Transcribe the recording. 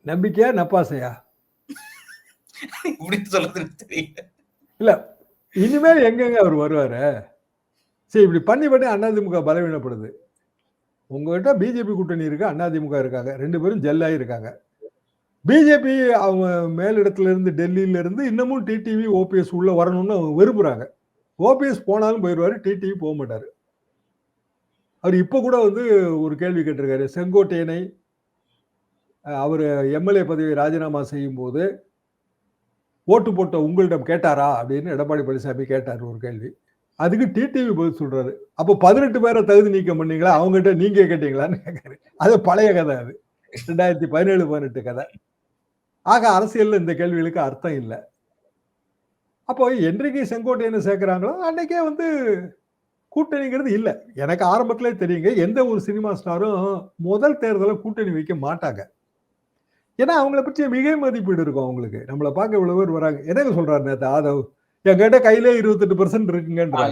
நம்பிக்கையா நப்பாசையா? இப்படி சொல்றதுன்னு தெரியல. இல்ல இனிமேல் எங்கெங்க அவர் வருவாரு? சரி இப்படி பண்ணி அதிமுக பலவீனப்படுது. உங்ககிட்ட பிஜேபி கூட்டணி இருக்கு, அதிமுக இருக்காங்க. 2 பேரும் ஜெல்லாகி இருக்காங்க. பிஜேபி அவங்க மேலிடத்துல இருந்து டெல்லியில இருந்து இன்னமும் டிடிவி ஓபிஎஸ் உள்ள வரணும்னு அவங்க விரும்புறாங்க. ஓபிஎஸ் போனாலும் போயிடுவாரு, டிடிவி போக மாட்டாரு. அவர் இப்ப கூட வந்து ஒரு கேள்வி கேட்டிருக்காரு. செங்கோட்டையனை அவர் எம்எல்ஏ பதவியை ராஜினாமா செய்யும் போது ஓட்டு போட்ட உங்களிடம் கேட்டாரா அப்படின்னு எடப்பாடி பழனிசாமி கேட்டார் ஒரு கேள்வி. அதுக்கு டிடிவி பதில் சொல்றாரு. அப்போ 18 பேரை தகுதி நீக்கம் பண்ணீங்களா? அவங்ககிட்ட நீங்க கேட்டீங்களான்னு கேட்காரு. அது பழைய கதை. அது 2017-18 கதை. ஆக அரசியல்ல இந்த கேள்விகளுக்கு அர்த்தம் இல்லை. அப்போ என்றைக்கு செங்கோட்டையனை சேர்க்கிறாங்களோ அன்னைக்கே வந்து கூட்டணிங்கிறது இல்லை. எனக்கு ஆரம்பத்திலே தெரியுங்க, எந்த ஒரு சினிமா ஸ்டாரும் முதல் தேர்தலை கூட்டணி வைக்க மாட்டாங்க. ஏன்னா அவங்கள பற்றிய மிகை மதிப்பீடு இருக்கும் அவங்களுக்கு. நம்மளை பார்க்க இவ்வளவு பேர் வராங்க. என்னங்க சொல்றாரு நேத்து ஆதவ்? என்கிட்ட கையிலே 28% இருக்குங்கன்றாரு.